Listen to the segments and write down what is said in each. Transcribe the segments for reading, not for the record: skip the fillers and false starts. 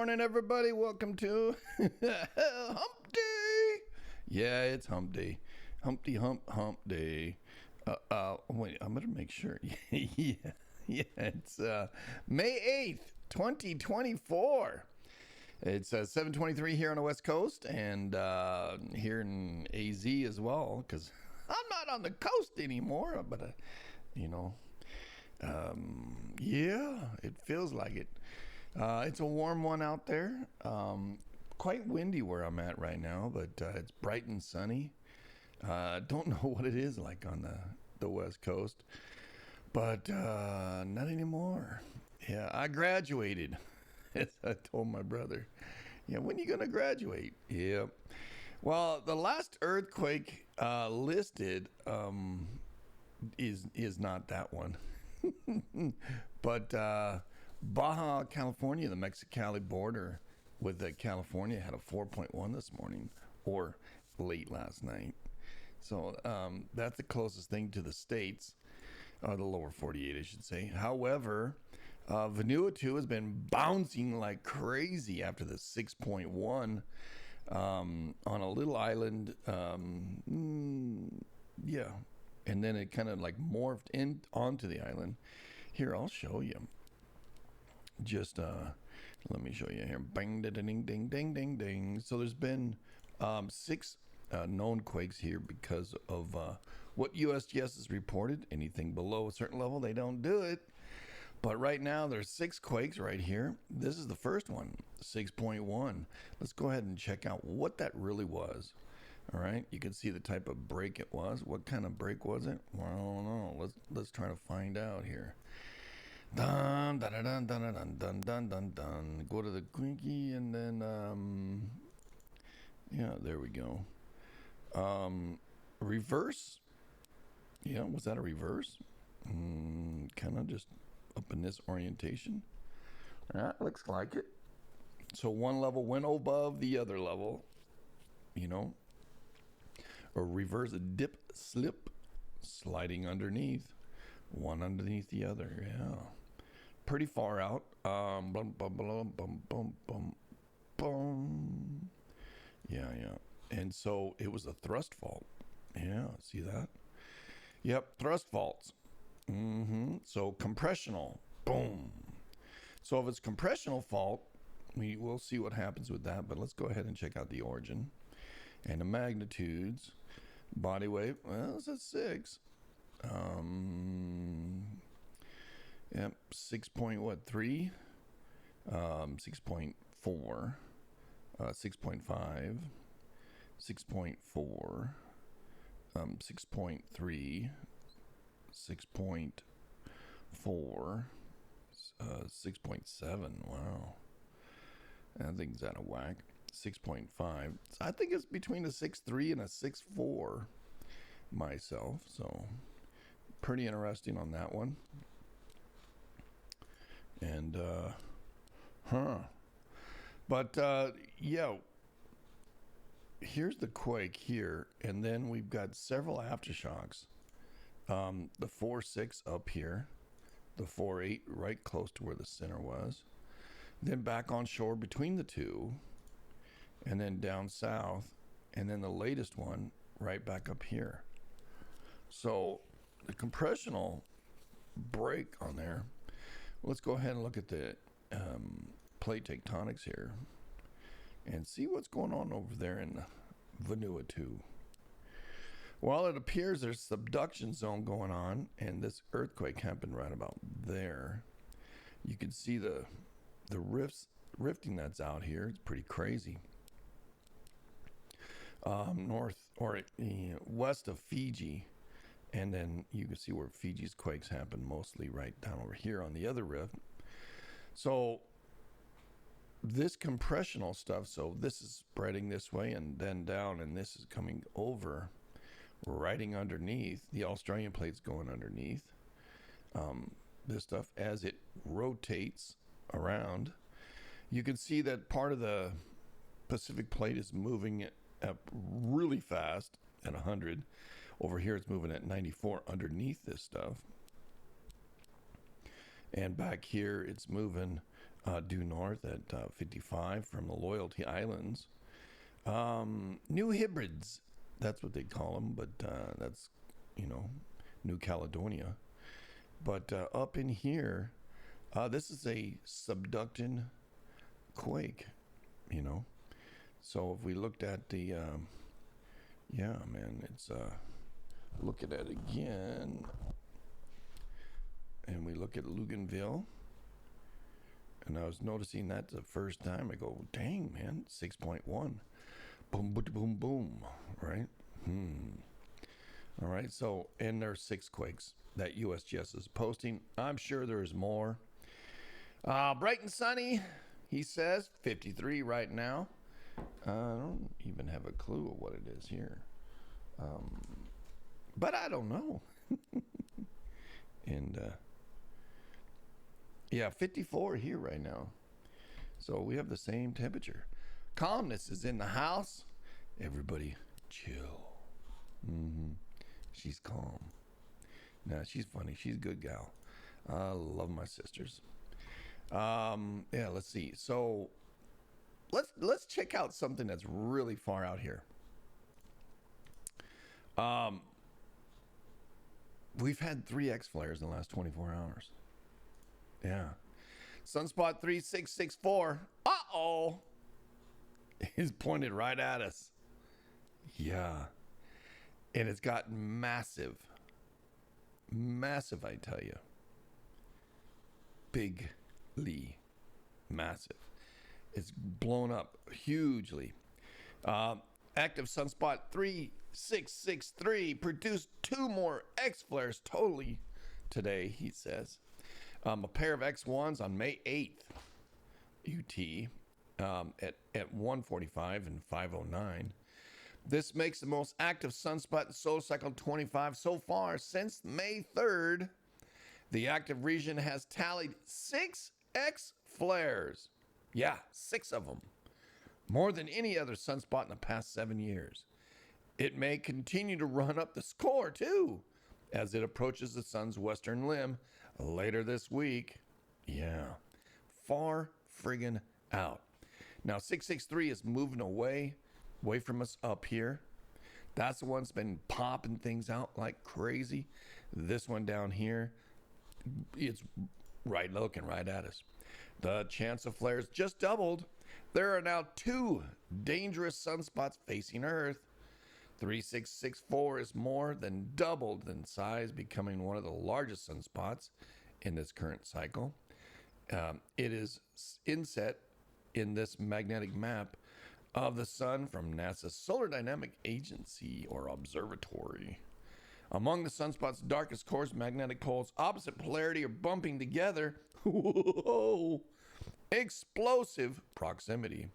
morning, everybody. Welcome to Hump Day. Yeah, it's Hump Day. Humpty Hump Day. Wait, I'm going to make sure. yeah, it's May 8th, 2024. It's 7:23 here on the West Coast and here in AZ as well, because I'm not on the coast anymore, but, yeah, it feels like it. It's a warm one out there. Quite windy where I'm at right now, but it's bright and sunny. Don't know what it is like on the West Coast, but not anymore. Yeah, I graduated. As I told my brother. Yeah, when you going to graduate? Yeah. Well, the last earthquake listed is not that one. But Baja California, the Mexicali border with California, had a 4.1 this morning, or late last night. So that's the closest thing to the States, the lower 48, I should say. However, Vanuatu has been bouncing like crazy after the 6.1 on a little island. Yeah. And then it kind of like morphed in onto the island. Here, I'll show you. Just let me show you here. Bang, ding, ding, ding, ding, ding, ding. So there's been 6 known quakes here because of what USGS has reported. Anything below a certain level, they don't do it. But right now, there's 6 quakes right here. This is the first one, 6.1. Let's go ahead and check out what that really was. All right, you can see the type of break it was. What kind of break was it? Well, I don't know. Let's try to find out here. Dun dun dun dun dun dun dun dun dun. Go to the quinky and then yeah, there we go. Reverse. Yeah, was that a reverse? Kind of just up in this orientation. That looks like it. So one level went above the other level, or reverse a dip, slip, sliding underneath, one underneath the other. Yeah, pretty far out. Bum, bum, bum, bum, bum, bum, bum. Yeah. And so it was a thrust fault. Yeah, see that? Yep, thrust faults. So compressional, boom. So if it's compressional fault, we'll see what happens with that. But let's go ahead and check out the origin and the magnitudes. Body weight, well, it's at 6. Yep, 6.3, 6.4, 6.5, 6.4, 6.3. 6.4, 6.7. Wow, I think it's out of whack. 6.5. I think it's between a 6.3 and a 6.4 myself. So pretty interesting on that one. And but yeah. Here's the quake here, and then we've got several aftershocks. The 4.6 up here, the 4.8 right close to where the center was, then back on shore between the two, and then down south, and then the latest one right back up here. So the compressional break on there. Let's go ahead and look at the plate tectonics here and see what's going on over there in Vanuatu. Well, it appears there's subduction zone going on, and this earthquake happened right about there. You can see the rifting that's out here. It's pretty crazy. North or west of Fiji, and then you can see where Fiji's quakes happen mostly right down over here on the other rift. So this compressional stuff, so this is spreading this way and then down, and this is coming over, riding underneath. The Australian plate's going underneath. This stuff, as it rotates around, you can see that part of the Pacific plate is moving up really fast at 100. Over here it's moving at 94 underneath this stuff. And back here it's moving due north at 55 from the Loyalty Islands. New hybrids, that's what they call them, but that's, New Caledonia. But up in here, this is a subducting quake, So if we looked at the, it's, look at it again. And we look at Luganville. And I was noticing that the first time. I go, dang, man, 6.1. Boom, boom, boom, boom. Right? All right. So, and there's 6 quakes that USGS is posting. I'm sure there's more. Bright and sunny, he says. 53 right now. I don't even have a clue of what it is here. But I don't know. And, 54 here right now. So we have the same temperature. Calmness is in the house. Everybody chill. She's calm. Nah, she's funny. She's a good gal. I love my sisters. Let's see. So let's check out something that's really far out here. We've had 3 X flares in the last 24 hours. Yeah. Sunspot 3664. Uh-oh. He's pointed right at us. Yeah. And it's gotten massive. Massive, I tell you. Bigly massive. It's blown up hugely. Active sunspot 3663 produced 2 more X flares totally today, he says. A pair of X1s on May 8th, UT, at 1:45 and 5:09. This makes the most active sunspot in solar cycle 25 so far since May 3rd. The active region has tallied 6 X flares. Yeah, 6 of them. More than any other sunspot in the past 7 years. It may continue to run up the score, too, as it approaches the sun's western limb later this week. Yeah. Far friggin' out. Now, 663 is moving away from us up here. That's the one that's been popping things out like crazy. This one down here, it's looking right at us. The chance of flares just doubled. There are now 2 dangerous sunspots facing Earth. 3664 is more than doubled in size, becoming one of the largest sunspots in this current cycle. It is inset in this magnetic map of the sun from NASA's Solar Dynamic Agency or Observatory. Among the sunspot's darkest cores, magnetic poles opposite polarity are bumping together. Whoa! Explosive proximity.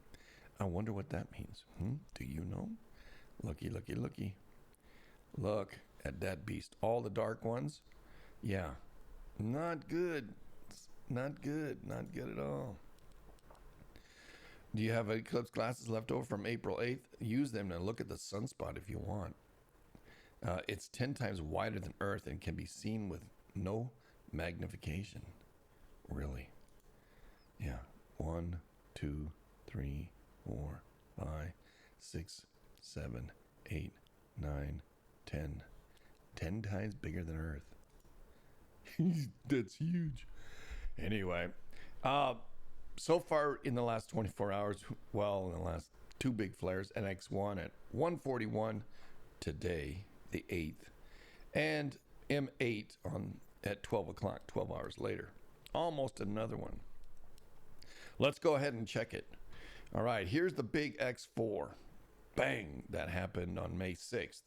I wonder what that means. Do you know? Looky, looky, looky. Look at that beast. All the dark ones. Yeah. Not good. Not good. Not good at all. Do you have eclipse glasses left over from April 8th? Use them to look at the sunspot if you want. It's 10 times wider than Earth and can be seen with no magnification. Really? Yeah. 1, 2, 3, 4, 5, 6, 7, 8, 9, 10. 10 times bigger than Earth. That's huge. Anyway, so far in the last 24 hours, well, in the last 2 big flares, NX1 at 1:41 today, the 8th, and M8 at 12 o'clock, 12 hours later. Almost another one. Let's go ahead and check it. All right, here's the big X4. Bang! That happened on May 6th.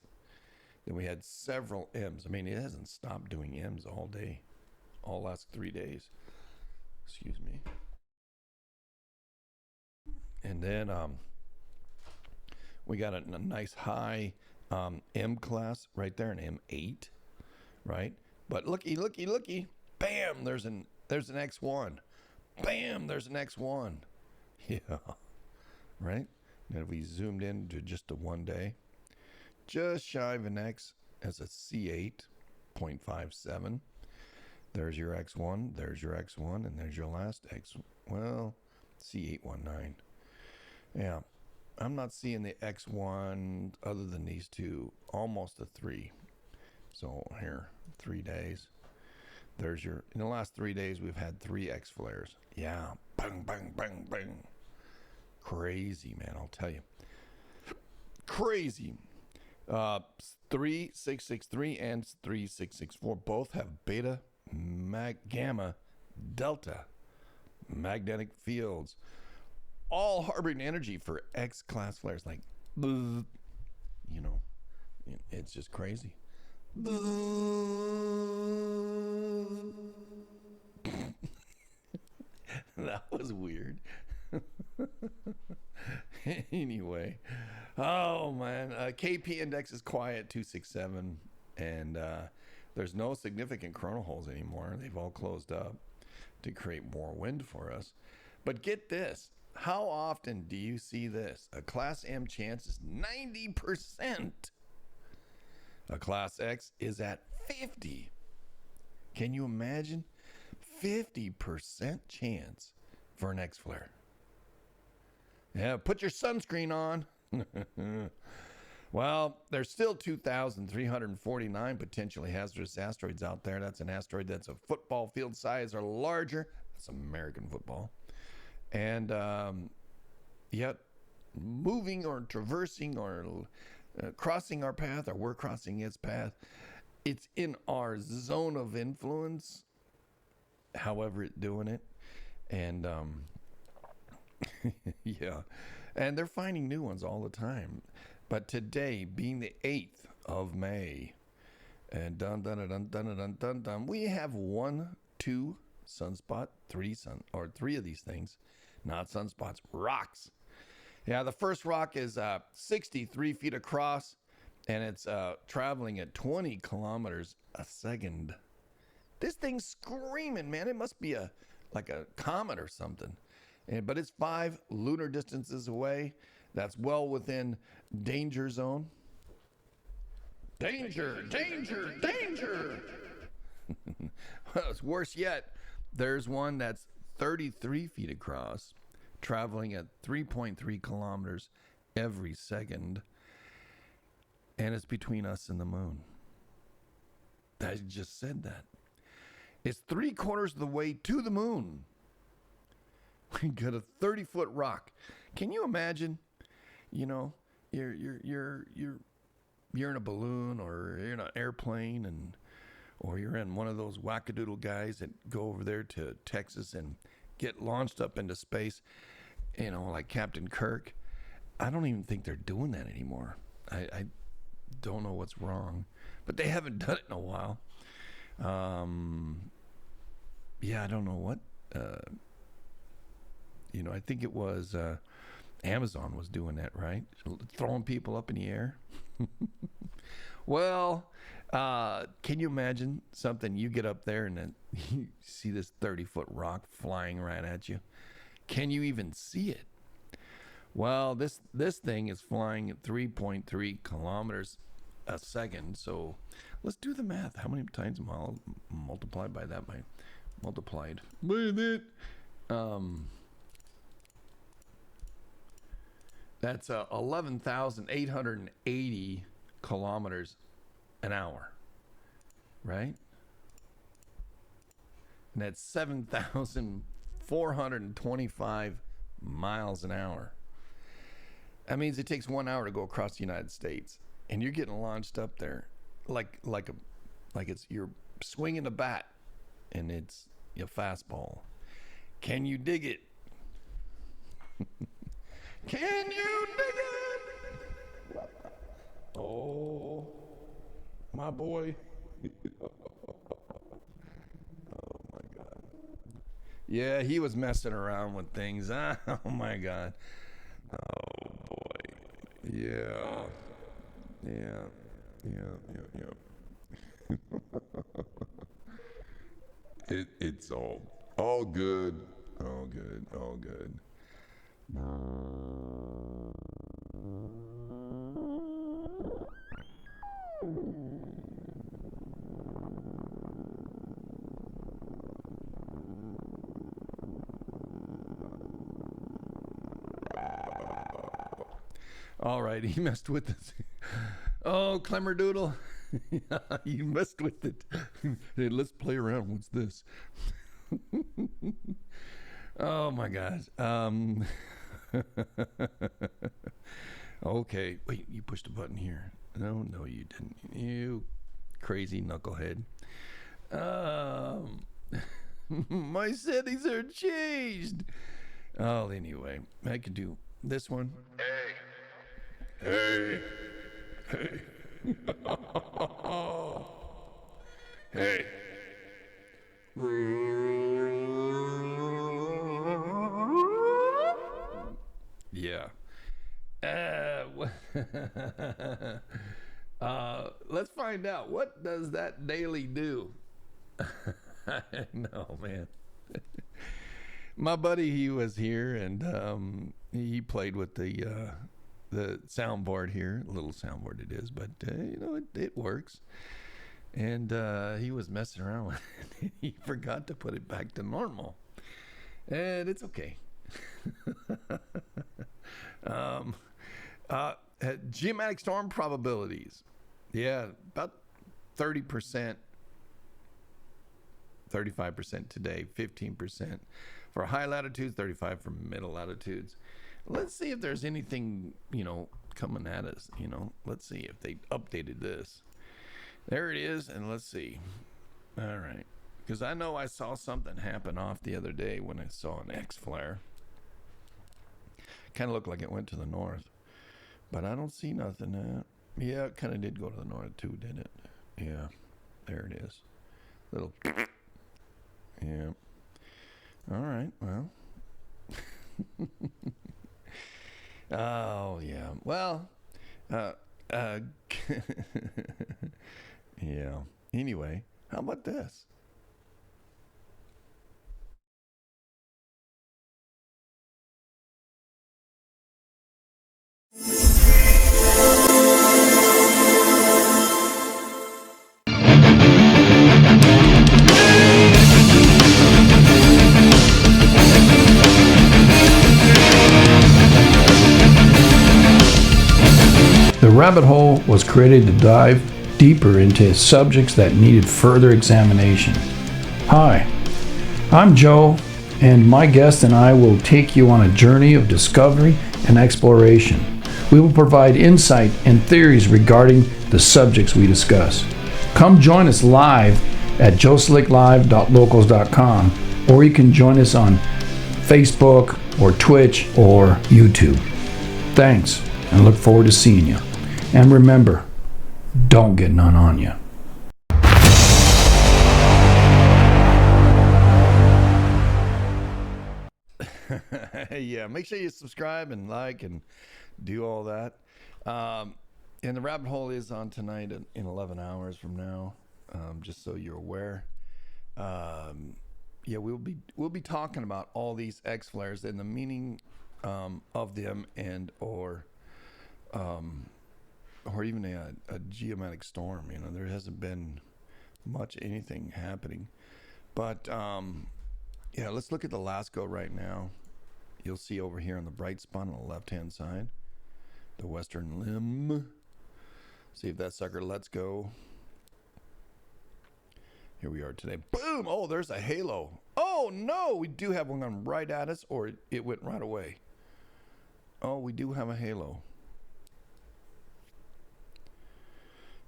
Then we had several M's. I mean, it hasn't stopped doing M's all day, all last 3 days. Excuse me. And then we got a nice high M class right there, an M8, right? But looky. Bam! There's an X1. Bam! There's an X1. Yeah. Right? And if we zoomed in to just a 1 day, just shy of an X as a C8.57. There's your X1, there's your X1, and there's your last C819. Yeah, I'm not seeing the X1 other than these two, almost a 3. So here, 3 days. There's your, in the last 3 days, we've had 3 X flares. Yeah, bang, bang, bang, bang. Crazy, man, I'll tell you. Crazy. 3663 and 3664 both have beta, gamma, delta magnetic fields, all harboring energy for X-class flares. Like, you know, it's just crazy. That was weird. Anyway, oh man, KP index is quiet, 267, and there's no significant coronal holes anymore. They've all closed up to create more wind for us. But get this, how often do you see this? A Class M chance is 90%. A Class X is at 50. Can you imagine? 50% chance for an X flare. Yeah, put your sunscreen on. Well, there's still 2,349 potentially hazardous asteroids out there. That's an asteroid that's a football field size or larger. That's American football. And yet, moving or traversing or crossing our path, or we're crossing its path. It's in our zone of influence, however it's doing it. And yeah, and they're finding new ones all the time. But today, being the 8th of May, and we have 1, 2 sunspot, 3 of these things, not sunspots, rocks. Yeah, the first rock is 63 feet across, and it's traveling at 20 kilometers a second. This thing's screaming, man. It must be like a comet or something. But it's 5 lunar distances away. That's well within danger zone. Danger, danger, danger. Well, it's worse yet. There's one that's 33 feet across, traveling at 3.3 kilometers every second. And it's between us and the moon. I just said that. It's 3/4 of the way to the moon. We got a 30-foot rock. Can you imagine? You know, you're in a balloon, or you're in an airplane, or you're in one of those wackadoodle guys that go over there to Texas and get launched up into space. You know, like Captain Kirk. I don't even think they're doing that anymore. I don't know what's wrong, but they haven't done it in a while. Yeah, I don't know what. You know, I think it was Amazon was doing that, right? Throwing people up in the air. Well, can you imagine something? You get up there and then you see this 30-foot rock flying right at you. Can you even see it? Well, this thing is flying at 3.3 kilometers a second. So let's do the math. How many times multiplied by that? Multiplied with it. That's 11,880 kilometers an hour, right? And that's 7,425 miles an hour. That means it takes 1 hour to go across the United States, and you're getting launched up there like it's you're swinging a bat, and it's a fastball. Can you dig it? Can you dig it? Oh, my boy. Oh, my God. Yeah, he was messing around with things. Oh, my God. Oh, boy. Yeah. It's all good. All good. All right, he messed with this. Oh, Clemmerdoodle, you messed with it. Hey, let's play around. What's this? Oh my gosh. Okay, wait, you pushed a button here. No, you didn't. You crazy knucklehead. My settings are changed. Oh, anyway, I can do this one. Hey. Hey. Yeah. Let's find out. What does that daily do? No, man. My buddy, he was here, and he played with the soundboard here. A little soundboard it is, but it works. And he was messing around with it. He forgot to put it back to normal, and it's okay. Geomatic storm probabilities. Yeah, about 30%, 35% today, 15% for high latitudes, 35% for middle latitudes. Let's see if there's anything, coming at us. Let's see if they updated this. There it is, and let's see. All right, because I know I saw something happen off the other day when I saw an X flare. Kind of looked like it went to the north, but I don't see nothing. Yeah, it kind of did go to the north too, didn't it? Yeah, there it is. Little. Yeah. All right. Well. Oh yeah. Well. Yeah. Anyway, how about this? The rabbit hole was created to dive deeper into subjects that needed further examination. Hi, I'm Joe, and my guest and I will take you on a journey of discovery and exploration. We will provide insight and theories regarding the subjects we discuss. Come join us live at joslicklive.locals.com, or you can join us on Facebook or Twitch or YouTube. Thanks, and look forward to seeing you. And remember, don't get none on you. Yeah, make sure you subscribe and like and do all that. And the rabbit hole is on tonight in 11 hours from now, just so you're aware. Yeah, we'll be talking about all these X flares and the meaning of them, and or even a geomatic storm. There hasn't been much anything happening, but yeah, let's look at the LASCO right now. You'll see over here on the bright spot on the left hand side, the western limb. See if that sucker lets go. Here we are today. Boom! Oh, there's a halo. Oh no, we do have one coming right at us, or it went right away. Oh, we do have a halo.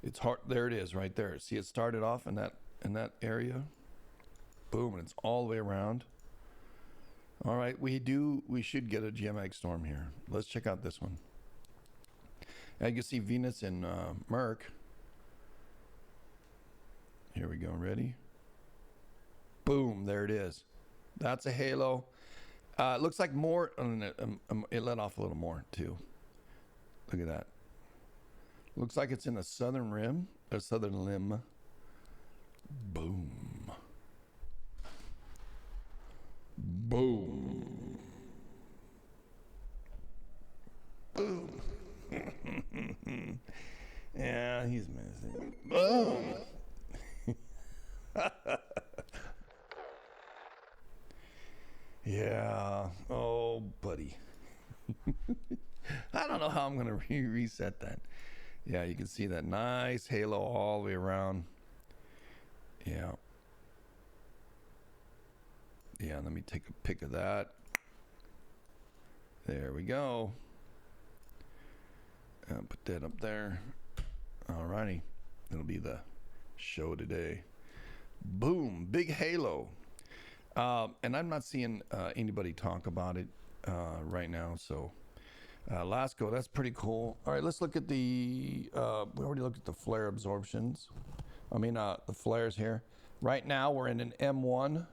It's hard. There it is, right there. See, it started off in that area. Boom, and it's all the way around. All right, we should get a geomatic storm here. Let's check out this one. And you can see Venus in Merc. Here we go. Ready? Boom, there it is. That's a halo. It looks like more. It let off a little more too. Look at that. Looks like it's in the southern rim, or southern limb. Boom. Boom. Boom. Yeah, he's missing. Boom. Yeah. Oh, buddy. I don't don't know how I'm going to reset that. Yeah, you can see that nice halo all the way around. Yeah. Yeah, let me take a pic of that. There we go. Put that up there. Alrighty. It'll be the show today. Boom. Big halo. And I'm not seeing anybody talk about it right now. So, LASCO, that's pretty cool. All right, let's look at the, we already looked at the flare absorptions. The flares here. Right now, we're in an M1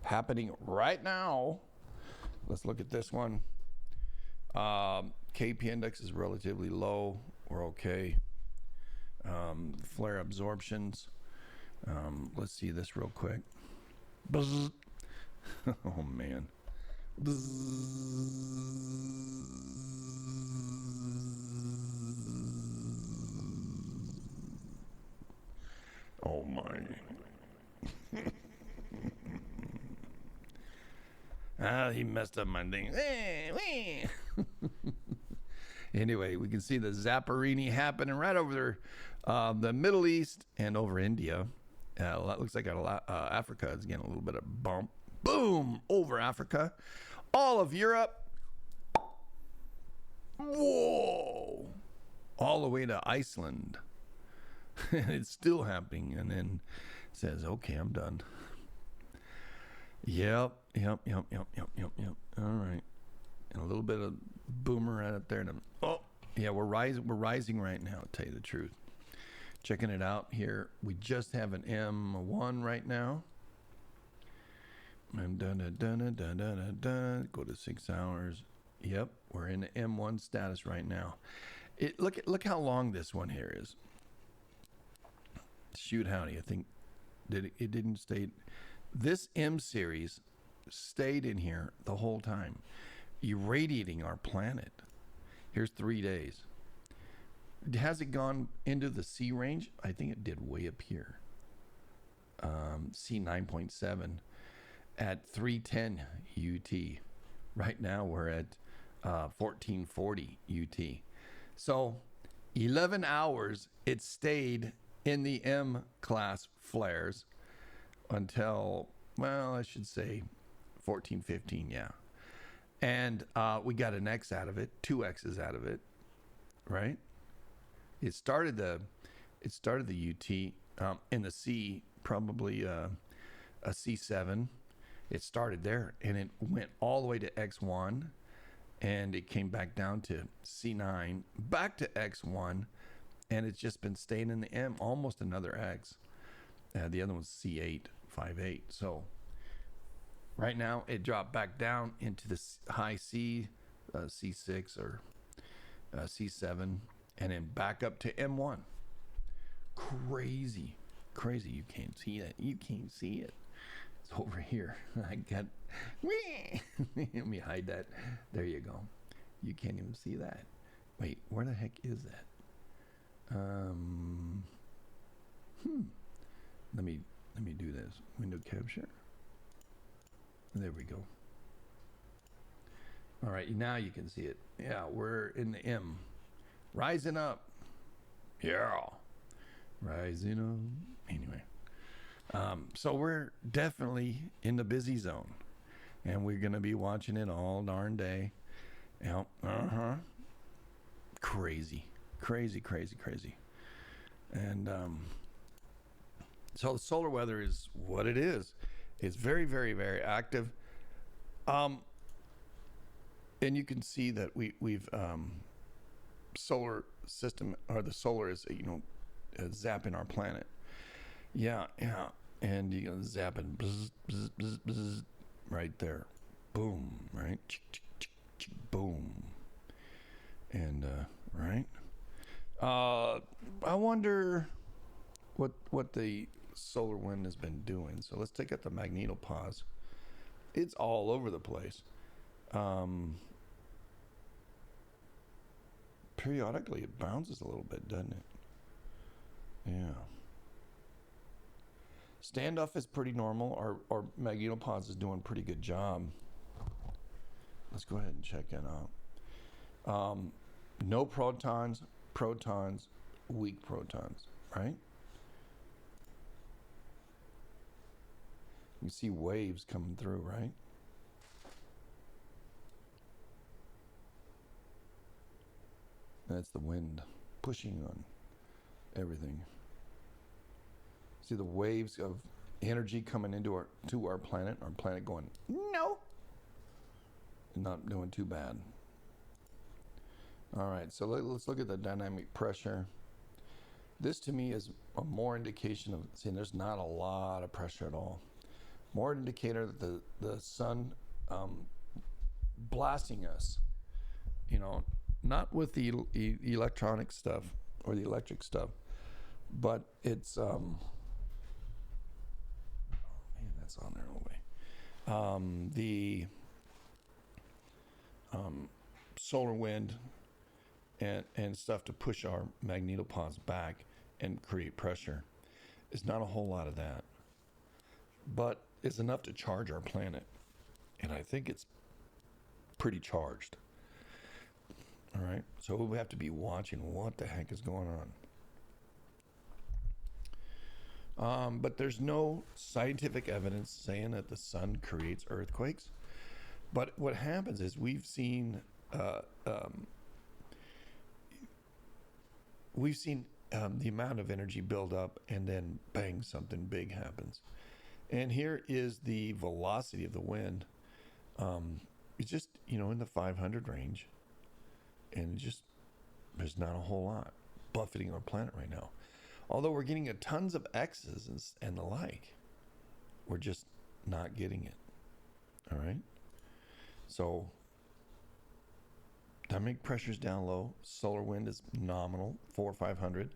happening right now. Let's look at this one. KP index is relatively low. We're okay. Flare absorptions. Let's see this real quick. Buzz. Oh man. Buzz. Oh my. He messed up my thing. Anyway, we can see the Zapparini happening right over there, the Middle East and over India. Looks like Africa is getting a little bit of bump. Boom! Over Africa. All of Europe. Whoa! All the way to Iceland. It's still happening. And then it says, okay, I'm done. Yep. All right. And a little bit of boomer right up there. Oh, yeah, we're rising right now, to tell you the truth. Checking it out here. We just have an M1 right now. And go to 6 hours. Yep, we're in the M1 status right now. Look how long this one here is. Shoot, howdy. I think it didn't stay. This M series stayed in here the whole time, irradiating our planet. Here's 3 days. Has it gone into the C range? I think it did way up here. C 9.7 at 310 UT. Right now we're at 1440 UT. So 11 hours it stayed in the M class flares until, well, I should say 1415, yeah. And we got an X out of it, 2 X's out of it, right? It started the UT in the C, probably a C7. It started there and it went all the way to X1 and it came back down to C9, back to X1, and it's just been staying in the M, almost another X. The other one's C8, 5.8. So right now it dropped back down into the high C, C6 or C7, and then back up to M1. Crazy. You can't see that. You can't see it. It's over here. I got. Let me hide that. There you go. You can't even see that. Wait, where the heck is that? Let me do this. Window capture. There we go. All right, now you can see it. Yeah, we're in the M. Rising up. Yeah. Rising up. Anyway. So we're definitely in the busy zone. And we're going to be watching it all darn day. Yep. Crazy. And so the solar weather is what it is. It's very, very, very active. And you can see that we've solar system, or the solar is, zapping our planet. Yeah. And you zapping bzz, right there. Boom, right? Boom. And right. I wonder what the solar wind has been doing. So let's take out the magnetopause. It's all over the place. Periodically it bounces a little bit, doesn't it? Yeah. Standoff is pretty normal. Our magnetopause is doing a pretty good job. Let's go ahead and check it out. no protons, protons, weak protons, right? You see waves coming through, right? That's the wind pushing on everything. See the waves of energy coming into our planet going, no, and not doing too bad. All right, so let's look at the dynamic pressure. This to me is a more indication of seeing there's not a lot of pressure at all. More indicator that the sun blasting us, you know, not with the electronic stuff or the electric stuff, but it's man, that's on there all the way. The solar wind and stuff to push our magnetopods back and create pressure. It's not a whole lot of that, but it's enough to charge our planet, and I think it's pretty charged. All right, so we have to be watching what the heck is going on. But there's no scientific evidence saying that the sun creates earthquakes. But what happens is we've seen the amount of energy build up, and then bang, something big happens. And here is the velocity of the wind. It's just, in the 500 range. And there's not a whole lot buffeting our planet right now. Although we're getting tons of X's and the like, we're just not getting it. All right. So dynamic pressure's down low. Solar wind is nominal, 400 or 500.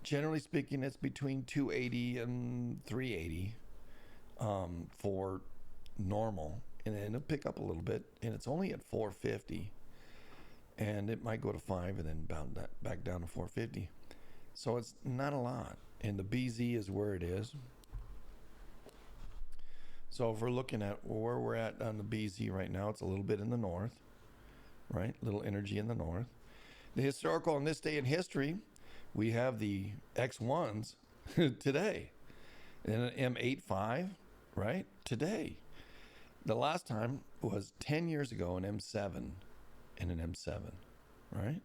Generally speaking, it's between 280 and 380 for normal, and then it'll pick up a little bit, and it's only at 450. And it might go to 5 and then bound back down to 450. So it's not a lot. And the BZ is where it is. So if we're looking at where we're at on the BZ right now, it's a little bit in the north, right? Little energy in the north. The historical, on this day in history, we have the X1s today. And an M85, right? Today. The last time was 10 years ago, an M7. And an M7, right?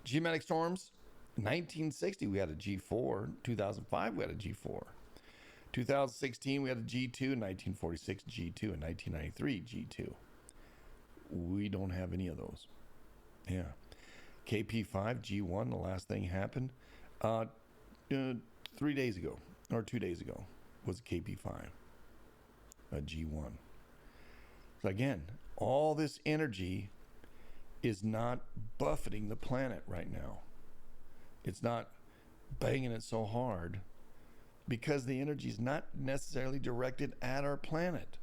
Geometric storms, 1960 we had a G4, 2005 we had a G4, 2016 we had a G2, 1946 G2, and 1993 G2. We don't have any of those. Yeah. KP5 G1, the last thing happened 3 days ago, or 2 days ago, was a KP5, a G1. So again, all this energy is not buffeting the planet right now. It's not banging it so hard because the energy is not necessarily directed at our planet.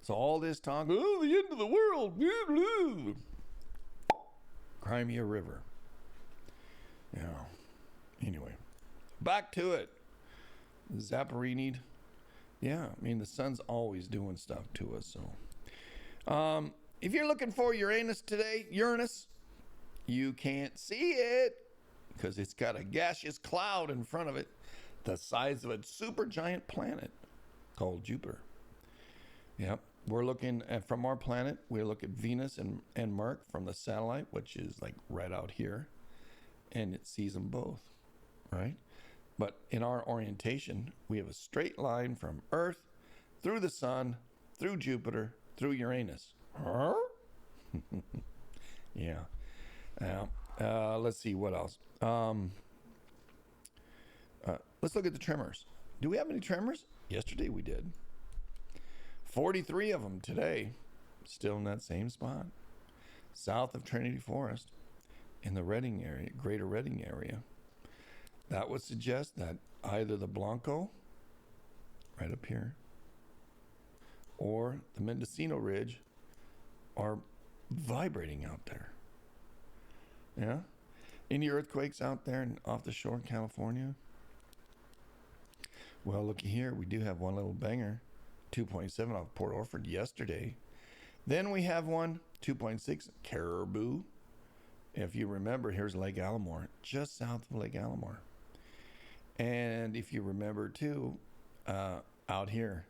So all this talk, oh, the end of the world, Crimea River. Yeah. Anyway, back to it. Zaporinid. Yeah, I mean, the sun's always doing stuff to us, so. If you're looking for Uranus today, you can't see it because it's got a gaseous cloud in front of it the size of a supergiant planet called Jupiter. Yep. We're looking at, from our planet, we look at Venus and Merc from the satellite, which is like right out here, and it sees them both, right? But in our orientation, we have a straight line from Earth through the sun, through Jupiter, through Uranus. Huh? Yeah. Let's see what else. Let's look at the tremors. Do we have any tremors? Yesterday we did. 43 of them today. Still in that same spot. South of Trinity Forest in the Redding area, greater Redding area. That would suggest that either the Blanco, right up here, or the Mendocino Ridge are vibrating out there. Yeah? Any earthquakes out there off the shore in California? Well, looky here. We do have one little banger, 2.7 off Port Orford yesterday. Then we have one, 2.6, Caribou. If you remember, here's Lake Allamore, just south of Lake Allamore. And if you remember too, out here,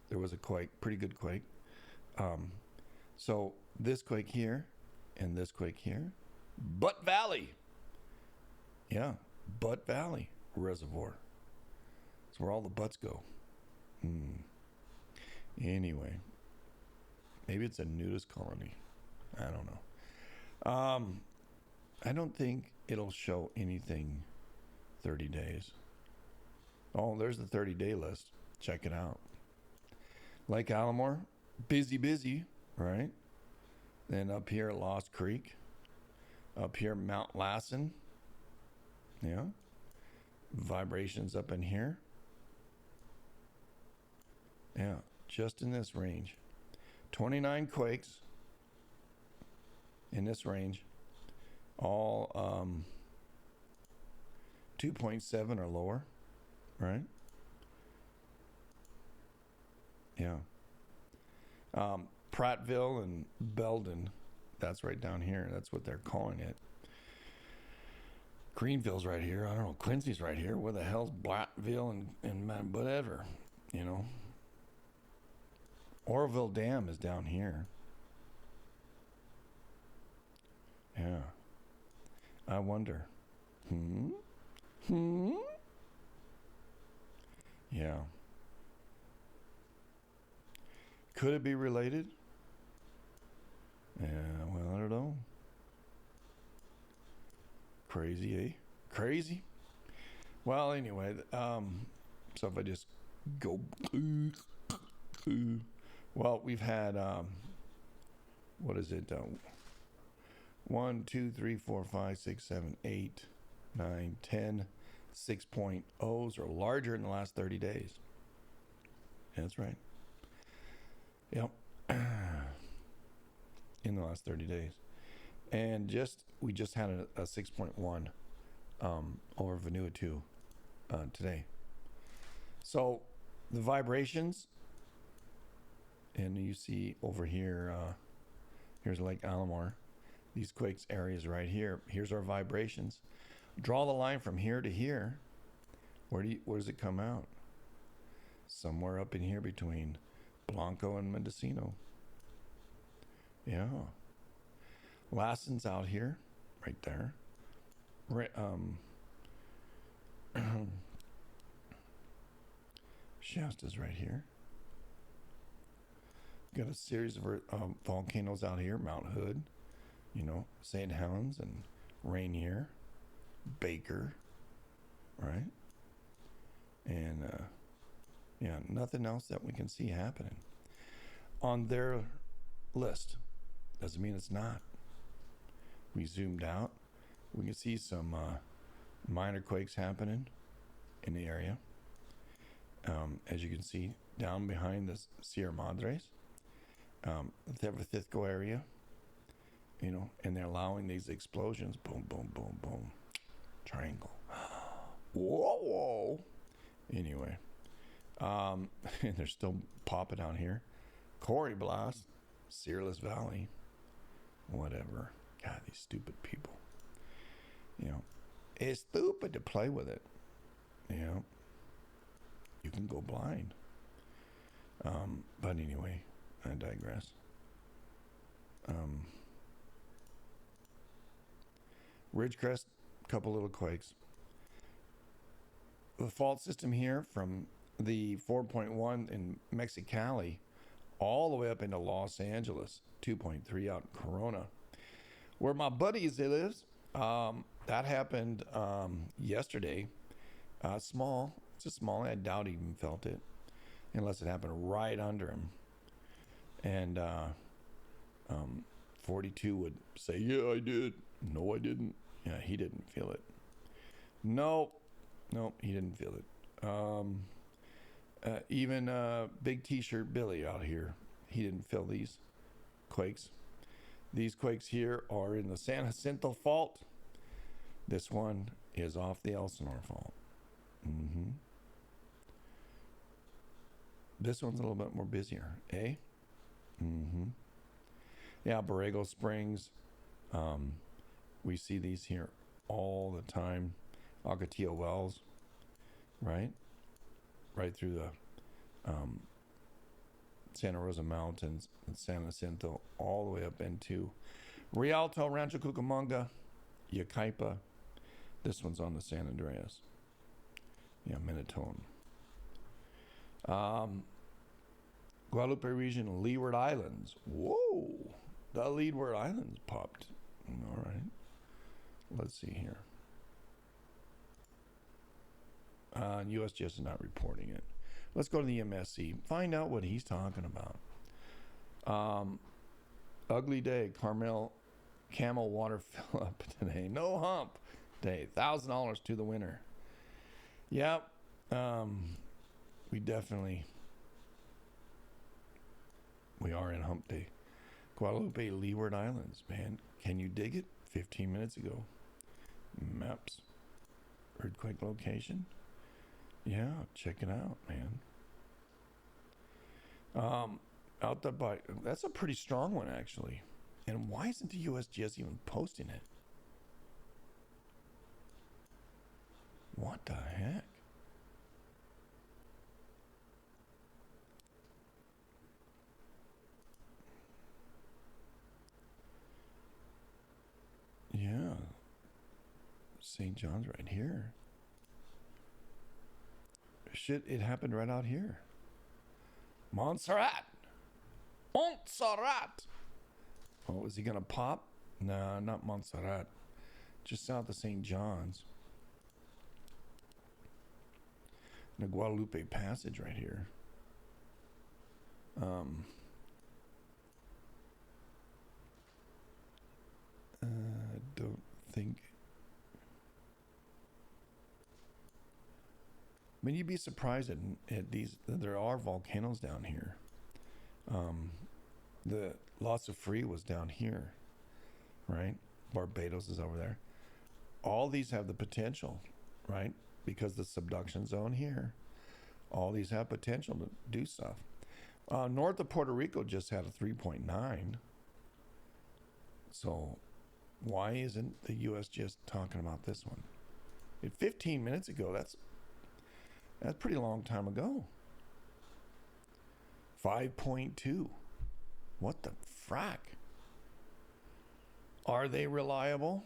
there was a quake, pretty good quake. So this quake here and this quake here, Butt Valley. Yeah, Butt Valley Reservoir. It's where all the butts go. Anyway, maybe it's a nudist colony. I don't know. I don't think it'll show anything 30 days. Oh, there's the 30-day list. Check it out. Lake Allamore, busy, right? Then up here, Lost Creek. Up here, Mount Lassen. Yeah. Vibrations up in here. Yeah, just in this range. 29 quakes in this range. All 2.7 or lower, right? Yeah. Prattville and Belden, that's right down here. That's what they're calling it. Greenville's right here. I don't know. Quincy's right here. Where the hell's Blattville and whatever, you know? Oroville Dam is down here. Yeah. I wonder. Yeah. Could it be related? Yeah, well, I don't know. Crazy, eh? Crazy? Well, anyway, so if I just go... Well, we've had, what is it? 1, 2, 3, 4, 5, 6, 7, 8, 9, 10, 6.0s or larger in the last 30 days. That's right. Yep. In the last 30 days. And we just had a 6.1 over Vanuatu today. So the vibrations, and you see over here, here's Lake Allamore. These quakes areas right here. Here's our vibrations. Draw the line from here to here. Where does it come out? Somewhere up in here between Blanco and Mendocino. Yeah. Lassen's out here, right there. Shasta's right here. Got a series of volcanoes out here. Mount Hood, St. Helens and Rainier, Baker, right? And nothing else that we can see happening on their list. Doesn't mean it's not. We zoomed out. We can see some minor quakes happening in the area. As you can see, down behind the Sierra Madres, the Thithco area, and they're allowing these explosions. Boom, boom, boom, boom. Triangle. Whoa. Anyway, and they're still popping out here. Corey Blast, Searless Valley, whatever. God, these stupid people. It's stupid to play with it. You can go blind. But anyway, I digress. Ridgecrest, couple little quakes. The fault system here from the 4.1 in Mexicali all the way up into Los Angeles, 2.3 out in Corona, where my buddies lives. That happened yesterday. Small. It's just small. I doubt he even felt it, unless it happened right under him. And 42 would say, "Yeah, I did." No, I didn't. Yeah, he didn't feel it. Nope, he didn't feel it. Even Big T-shirt Billy out here, he didn't feel these quakes. These quakes here are in the San Jacinto Fault. This one is off the Elsinore Fault. This one's a little bit more busier, eh? Yeah, Borrego Springs, We see these here all the time. Ocotillo Wells, right? Right through the Santa Rosa Mountains and San Jacinto, all the way up into Rialto, Rancho Cucamonga, Yucaipa. This one's on the San Andreas. Yeah, Minatone. Guadalupe region, Leeward Islands. Whoa! The Leeward Islands popped. All right. Let's see here. USGS is not reporting it. Let's go to the MSC. Find out what he's talking about. Ugly day. Camel water fill up today. No hump day. $1,000 to the winner. Yep. We are in hump day. Guadalupe, Leeward Islands, man. Can you dig it? 15 minutes ago. Maps. Earthquake location. Yeah, check it out, man. Out there by, that's a pretty strong one, actually. And why isn't the USGS even posting it? What the heck? Yeah. St. John's right here. Shit, it happened right out here. Montserrat! Oh, is he gonna pop? Nah, not Montserrat. Just south of St. John's. The Guadalupe Passage right here. I don't think. I mean, you'd be surprised at these. There are volcanoes down here. The Loss of Free was down here, right? Barbados is over there. All these have the potential, right? Because the subduction zone here, all these have potential to do stuff. North of Puerto Rico just had a 3.9. So why isn't the US just talking about this one? 15 minutes ago, that's a pretty long time ago. 5.2. What the frack? Are they reliable?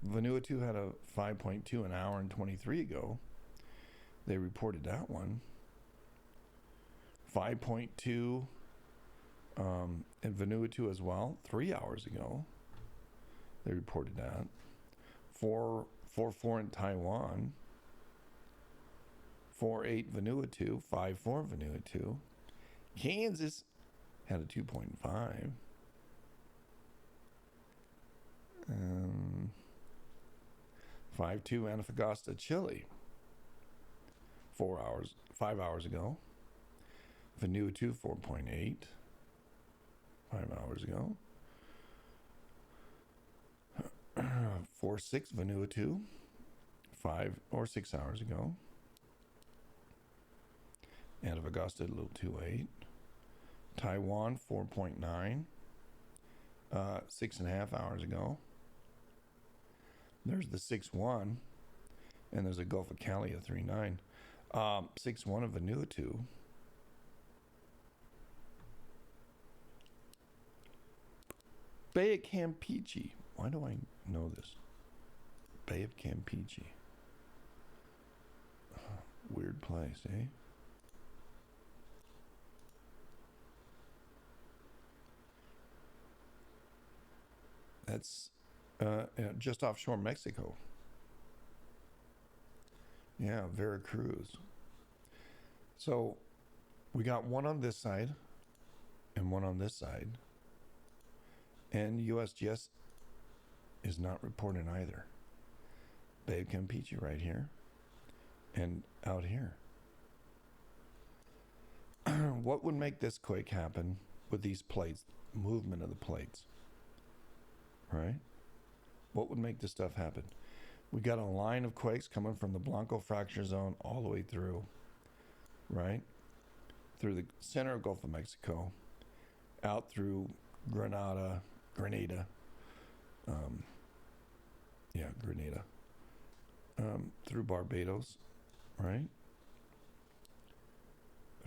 Vanuatu had a 5.2 an hour and 23 ago. They reported that one. 5.2 in Vanuatu as well, 3 hours ago. They reported that. 4.4 in Taiwan. 4.8 Vanuatu, 5.4 Vanuatu. Kansas had a 2.5. 5.2 Antofagasta, Chile. 5 hours ago. Vanuatu 4.8. 5 hours ago. 4.6 Vanuatu 5 or 6 hours ago. Antofagasta a little 2.8. Taiwan 4.9. 6.5 hours ago. There's the 6.1, and there's a Gulf of Cali of 3.9. 6.1 of Vanuatu. Bay of Campeche. Why do I know this? Bay of Campeche. Weird place, eh? That's just offshore Mexico. Yeah, Veracruz. So we got one on this side and one on this side. And USGS is not reporting either. Bay of Campeche right here and out here. What would make this quake happen with these plates, movement of the plates? Right? What would make this stuff happen? We got a line of quakes coming from the Blanco fracture zone all the way through, right? Through the center of Gulf of Mexico, out through Grenada, Grenada. Grenada. Through Barbados, right?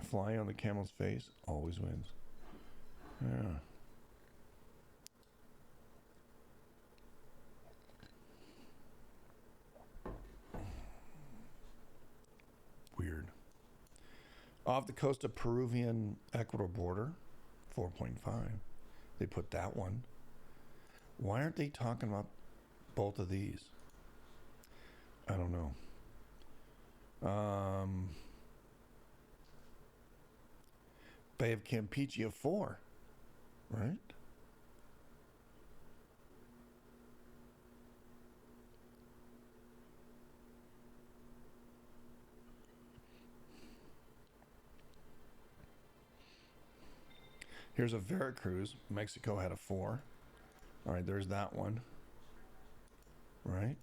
Fly on the camel's face always wins. Yeah. Weird. Off the coast of Peruvian Ecuador border, 4.5. They put that one. Why aren't they talking about both of these? I don't know. Bay of Campeche of 4, right? Here's a Veracruz. Mexico had a 4. All right, there's that one. Right?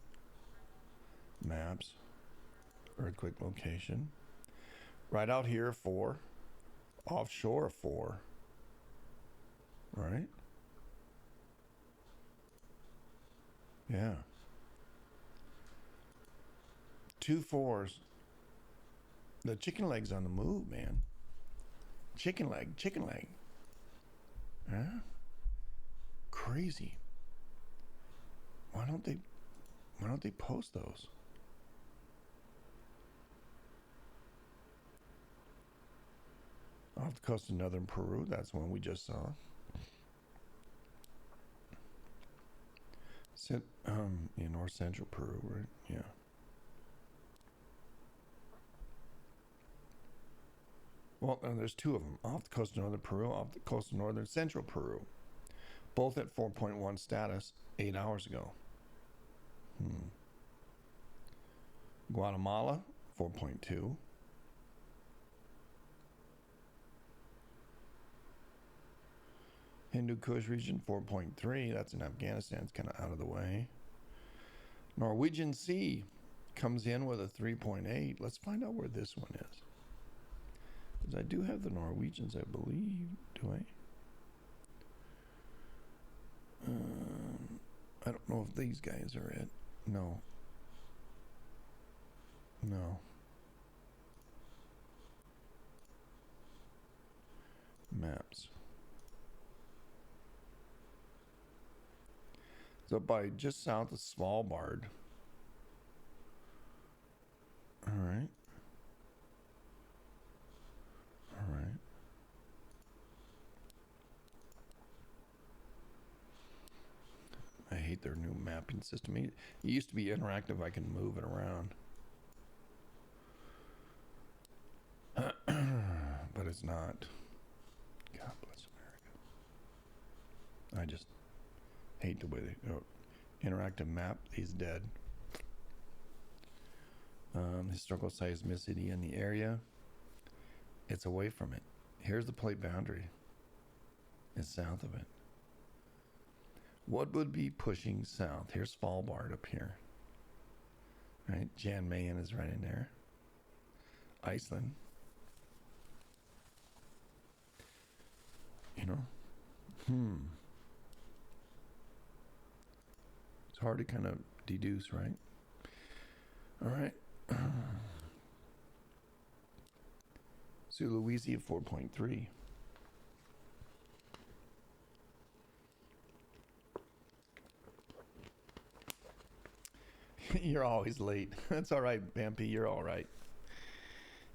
Maps. Earthquake location. Right out here, 4. Offshore, 4. Right? Yeah. 2 4s. The chicken leg's on the move, man. Chicken leg. Huh? Crazy. Why don't they post those? Off the coast of northern Peru, that's one we just saw. In north central Peru, right? Yeah. Well, there's 2 of them. Off the coast of northern Peru, off the coast of northern central Peru. Both at 4.1 status 8 hours ago. Guatemala, 4.2. Hindu Kush region, 4.3. That's in Afghanistan. It's kind of out of the way. Norwegian Sea comes in with a 3.8. Let's find out where this one is. Because I do have the Norwegians, I believe. Do I? I don't know if these guys are it. No. Maps. So by just south of Svalbard. All right. I hate their new mapping system. It used to be interactive. I can move it around. But it's not. God bless America. I just hate the way they go. Interactive map is dead. Historical seismicity in the area. It's away from it. Here's the plate boundary. It's south of it. What would be pushing south? Here's Svalbard up here. Right? Jan Mayen is right in there. Iceland. You know? It's hard to kind of deduce, right? All right. Sulawesi at 4.3. You're always late. That's all right, Bampy. You're all right.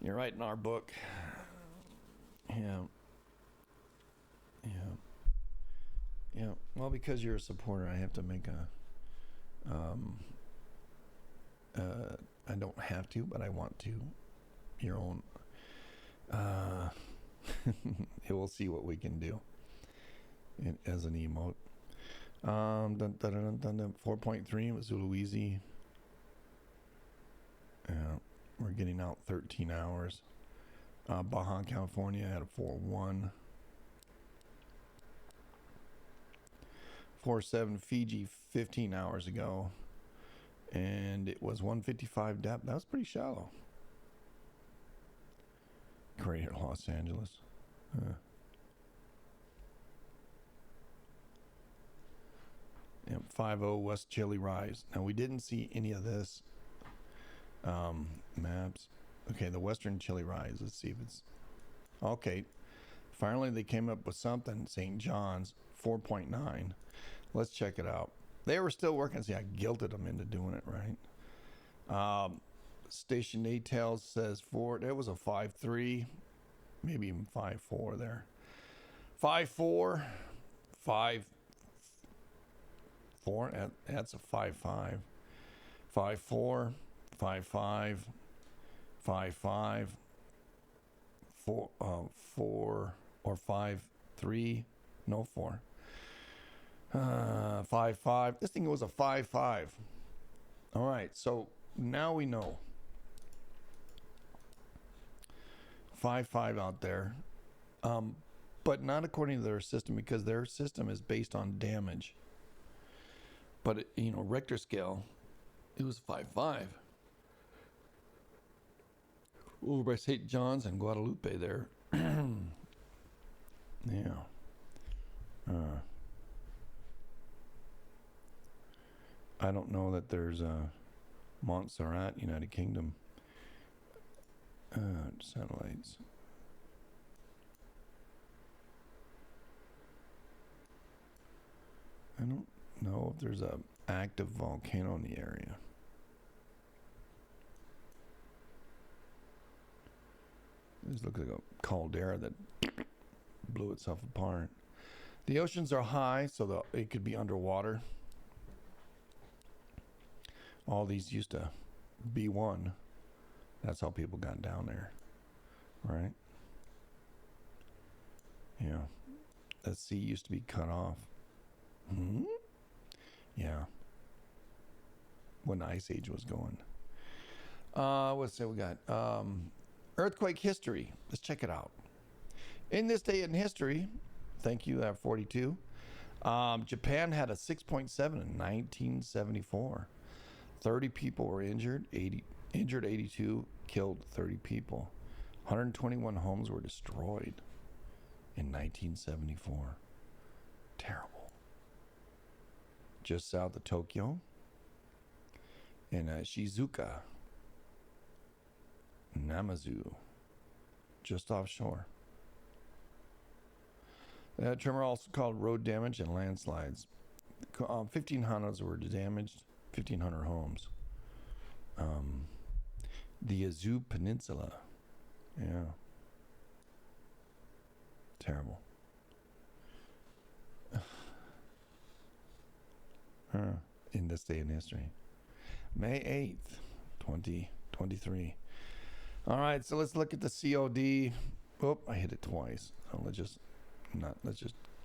You're right in our book. Yeah. Well, because you're a supporter, I have to make a. I don't have to, but I want to. Your own. We'll see what we can do. As an emote. 4.3 with Sulawesi. We're getting out 13 hours. Baja, California had a 4.1. 4.7 Fiji 15 hours ago. And it was 155 depth. That was pretty shallow. Greater Los Angeles. Yeah, 5-0 West Chili Rise. Now, we didn't see any of this. Maps. Okay, the Western Chili Rise. Let's see if it's... Okay. Finally, they came up with something. St. John's, 4.9. Let's check it out. They were still working. See, I guilted them into doing it, right? Station A-Tail says 4. That was a 5.3. Maybe even 5.4 there. 5.4. 5.4. That's a 5.5. 5.4. 5.5. 5.5. 4 or 5.3. No 4. 5.5. This thing was a 5.5. All right, so now we know 5.5 out there, but not according to their system, because their system is based on damage. But it, Richter scale, it was 5.5 over by St. John's and Guadalupe there. Yeah. I don't know that there's a Montserrat, United Kingdom satellites. I don't know if there's a active volcano in the area. This looks like a caldera that blew itself apart. The oceans are high, so it could be underwater. All these used to be one. That's how people got down there, right? Yeah. The sea used to be cut off. Yeah. When the Ice Age was going. Let's say we got earthquake history. Let's check it out. In this day in history, thank you, 42. Japan had a 6.7 in 1974. 30 people were injured, 82, killed 30 people. 121 homes were destroyed in 1974. Terrible. Just south of Tokyo, in Shizuoka, Namazu, just offshore. That tremor also caused road damage and landslides. 1,500 were damaged. 1,500 homes. The Azu Peninsula. Yeah. Terrible. In this day in history. May 8th, 2023. All right, so let's look at the COD. Oh, I hit it twice. So let's just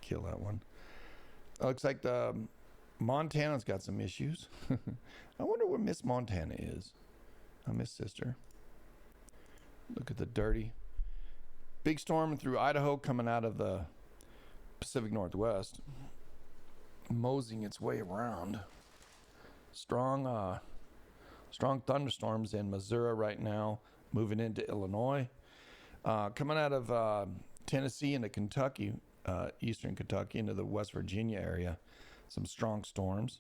kill that one. Looks like the Montana's got some issues. I wonder where Miss Montana is. Miss Sister. Look at the dirty. Big storm through Idaho coming out of the Pacific Northwest. Moseying its way around. Strong thunderstorms in Missouri right now. Moving into Illinois. Coming out of Tennessee into Kentucky. Eastern Kentucky into the West Virginia area. Some strong storms.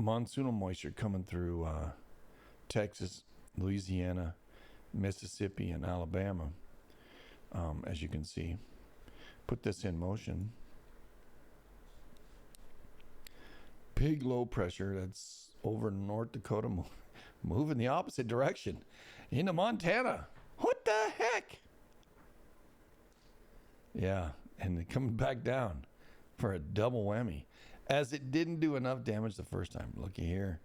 Monsoonal moisture coming through Texas, Louisiana, Mississippi, and Alabama, as you can see. Put this in motion. Big low pressure that's over North Dakota, moving the opposite direction into Montana. What the heck? Yeah, and it coming back down for a double whammy, as it didn't do enough damage the first time. Looky here.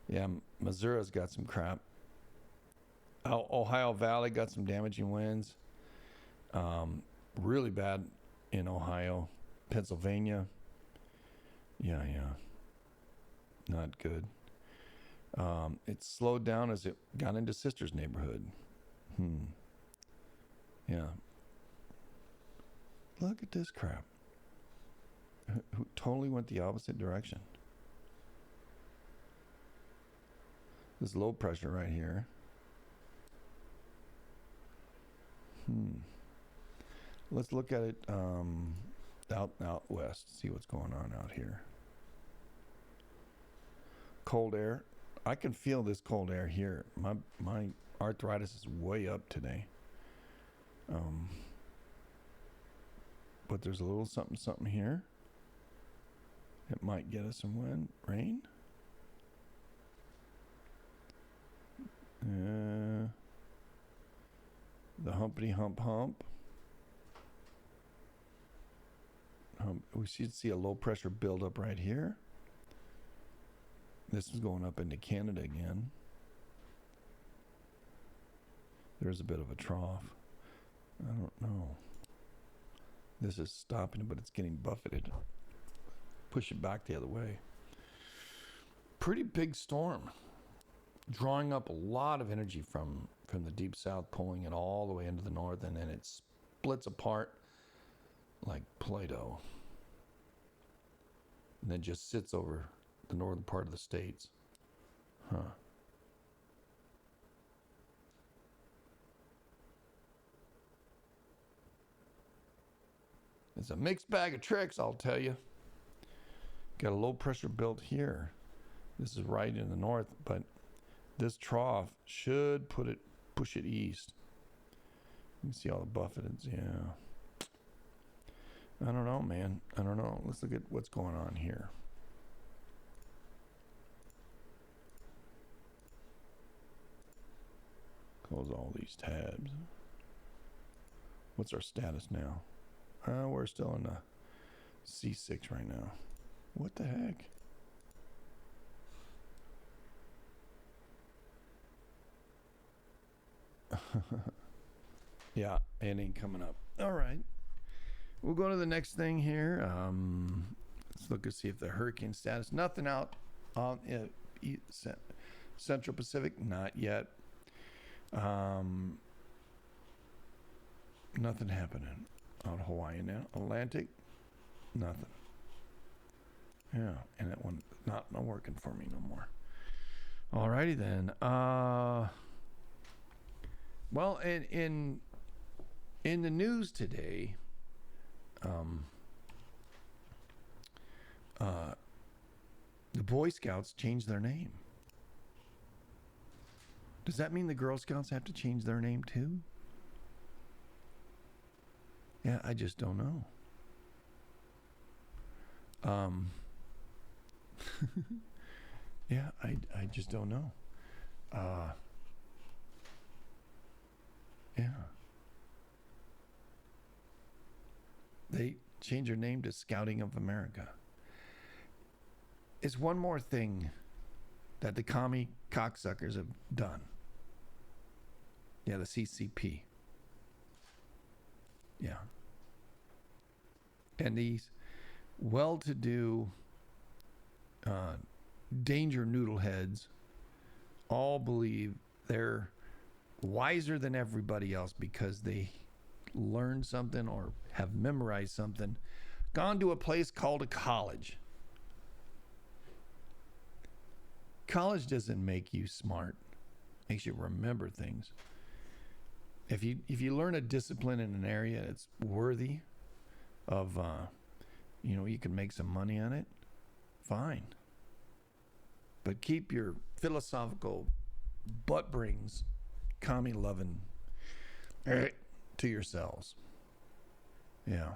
Yeah, Missouri's got some crap. Ohio Valley got some damaging winds. Really bad in Ohio. Pennsylvania. Yeah. Not good. It slowed down as it got into Sister's neighborhood. Yeah. Look at this crap. Who totally went the opposite direction. This low pressure right here. let's look at it out west. See what's going on out here. Cold air. I can feel this cold air here. My arthritis is way up today. But there's a little something here. It might get us some wind, rain. The humpity hump. We should see a low pressure buildup right here. This is going up into Canada again. There's a bit of a trough. I don't know. This is stopping, but it's getting buffeted. Push it back the other way. Pretty big storm. Drawing up a lot of energy from the deep south, pulling it all the way into the north, and then it splits apart like Play-Doh. And then just sits over the northern part of the states. It's a mixed bag of tricks, I'll tell you. Got a low pressure built here. This is right in the north, but this trough should push it east. You can see all the buffeteds, yeah. I don't know, man. I don't know. Let's look at what's going on here. Close all these tabs. What's our status now? We're still in the C6 right now. What the heck? Yeah, it ain't coming up. All right. We'll go to the next thing here. Let's look and see if the hurricane status. Nothing out on Central Pacific. Not yet. Nothing happening on Hawaii now. Atlantic. Nothing. Yeah, and that one not working for me no more. Alrighty then. Well, in the news today, the Boy Scouts changed their name. Does that mean the Girl Scouts have to change their name too? Yeah, I just don't know. Yeah, I just don't know. Yeah. They changed their name to Scouting of America. It's one more thing that the commie cocksuckers have done. Yeah, the CCP. Yeah. And these well-to-do danger noodle heads all believe they're wiser than everybody else because they learned something or have memorized something, gone to a place called a college. College doesn't make you smart. It makes you remember things. If you learn a discipline in an area that's worthy of, you can make some money on it, fine. But keep your philosophical butt brings, commie loving to yourselves. Yeah.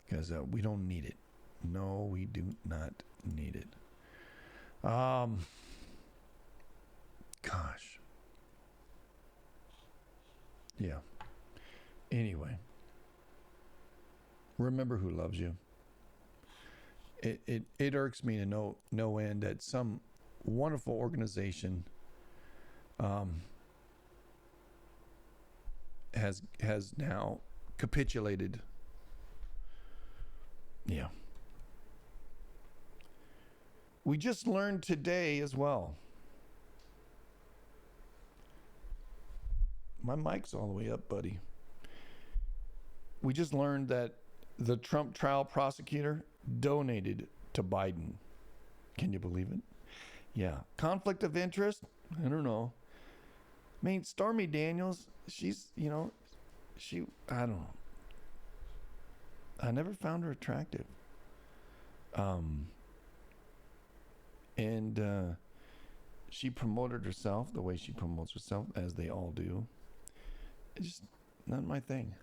Because we don't need it. No, we do not need it. Gosh. Yeah. Anyway. Remember who loves you. It irks me to no end that some wonderful organization has now capitulated. Yeah. We just learned today as well. My mic's all the way up, buddy. We just learned that the Trump trial prosecutor donated to Biden. Can you believe it? Yeah. Conflict of interest? I don't know. I mean, Stormy Daniels, she's, I don't know. I never found her attractive. And she promoted herself the way she promotes herself, as they all do. It's just not my thing.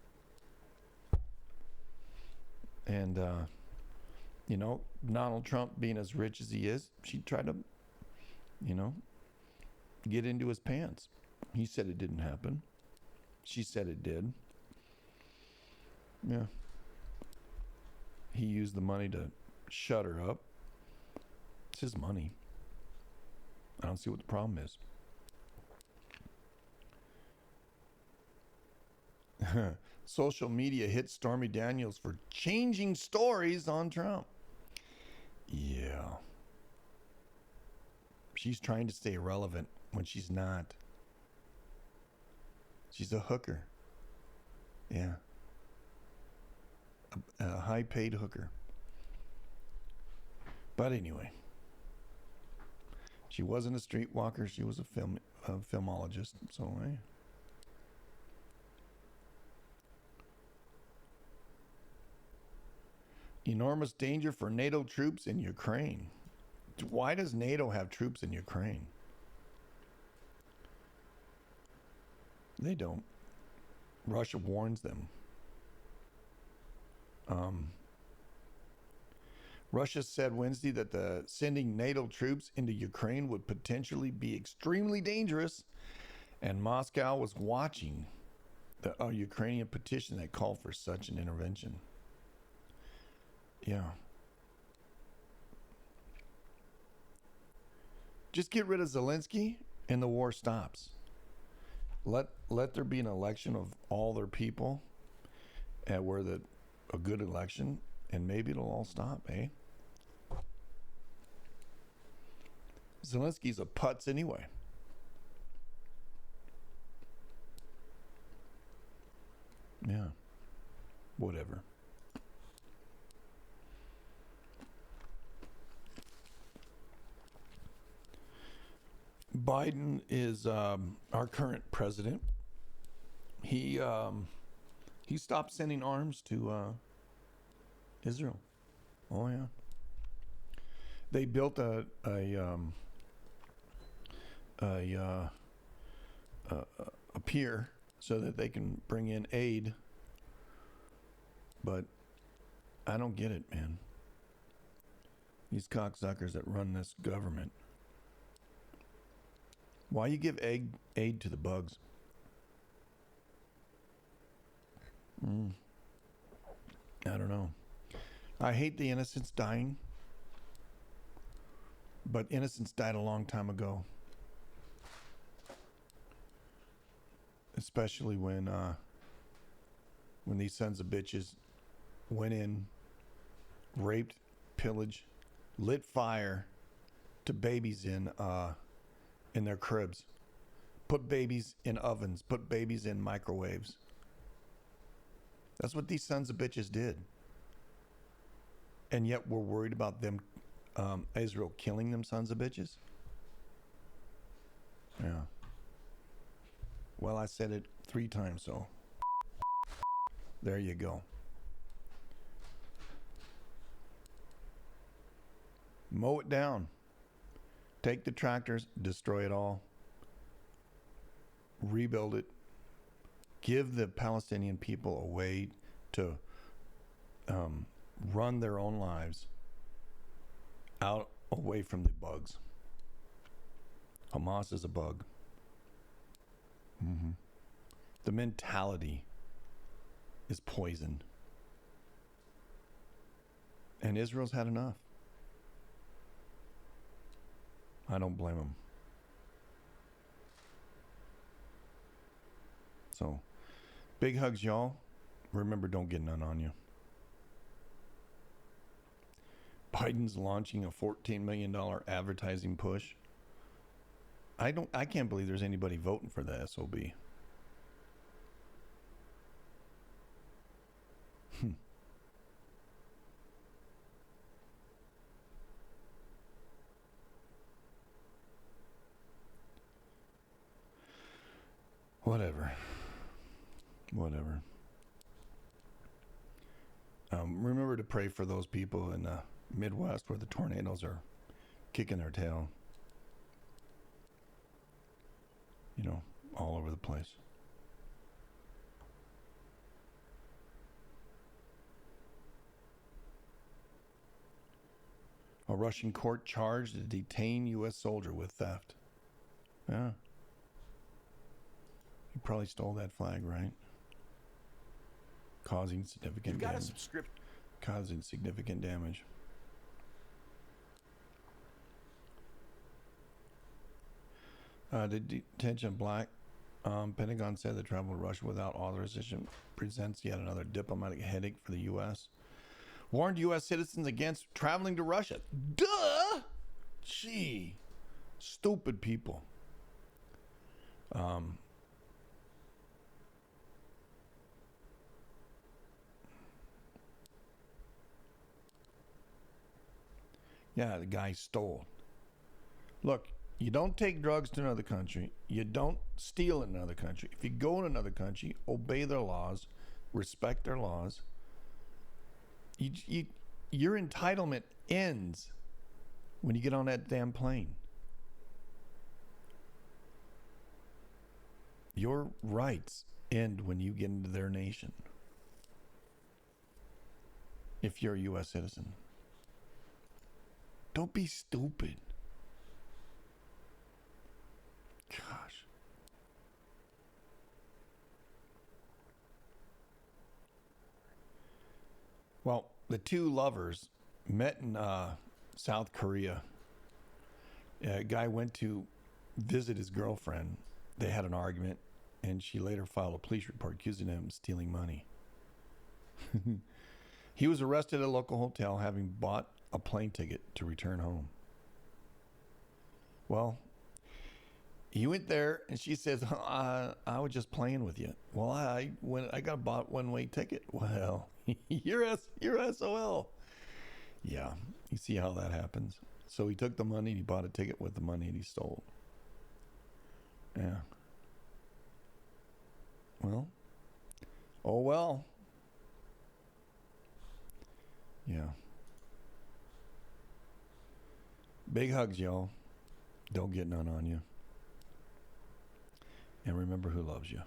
And, you know, Donald Trump being as rich as he is, she tried to, you know, get into his pants. He said it didn't happen. She said it did. Yeah. He used the money to shut her up. It's his money. I don't see what the problem is. Social media hit Stormy Daniels for changing stories on Trump. Yeah. She's trying to stay relevant when she's not. She's a hooker. Yeah. A high-paid hooker. But anyway, she wasn't a streetwalker. She was a filmologist. So, hey. Enormous danger for NATO troops in Ukraine. Why does NATO have troops in Ukraine? They don't. Russia warns them. Russia said Wednesday that the sending NATO troops into Ukraine would potentially be extremely dangerous, and Moscow was watching the Ukrainian petition that called for such an intervention. Yeah. Just get rid of Zelensky and the war stops. Let there be an election of all their people, and where a good election, and maybe it'll all stop, eh? Zelensky's a putz anyway. Yeah. Whatever. Biden is our current president. He stopped sending arms to Israel. Oh yeah. They built a pier so that they can bring in aid. But I don't get it, man. These cocksuckers that run this government. Why you give aid to the bugs? I don't know. I hate the innocents dying, but innocents died a long time ago. Especially when these sons of bitches went in, raped, pillaged, lit fire to babies in their cribs, put babies in ovens, put babies in microwaves. That's what these sons of bitches did. And yet we're worried about them, Israel killing them sons of bitches. Yeah. Well, I said it 3 times, so there you go. Mow it down. Take the tractors, destroy it all. Rebuild it. Give the Palestinian people a way to run their own lives out away from the bugs. Hamas is a bug. The mentality is poison. And Israel's had enough. I don't blame them. So, big hugs, y'all. Remember, don't get none on you. Biden's launching a $14 million advertising push. I can't believe there's anybody voting for the SOB. Whatever. Whatever. Remember to pray for those people in the Midwest where the tornadoes are kicking their tail. You know, all over the place. A Russian court charged to detain U.S. soldier with theft. Yeah. He probably stole that flag, right? Causing significant damage. Causing significant damage. The detention of Black. Pentagon said the travel to Russia without authorization presents yet another diplomatic headache for the U.S. Warned U.S. citizens against traveling to Russia. Duh! Gee. Stupid people. Yeah, the guy stole. Look, you don't take drugs to another country. You don't steal in another country. If you go in another country, obey their laws, respect their laws. Your entitlement ends when you get on that damn plane. Your rights end when you get into their nation. If you're a U.S. citizen. Don't be stupid. Gosh. Well, the two lovers met in South Korea. A guy went to visit his girlfriend. They had an argument, and she later filed a police report accusing him of stealing money. He was arrested at a local hotel having bought a plane ticket to return home. Well, he went there, and she says, I was just playing with you. Well, I got bought one-way ticket. Well, you're SOL. Yeah, you see how that happens. So he took the money, and he bought a ticket with the money, and he stole. Yeah. Well. Oh, well. Yeah. Big hugs, y'all. Don't get none on you. And remember who loves you.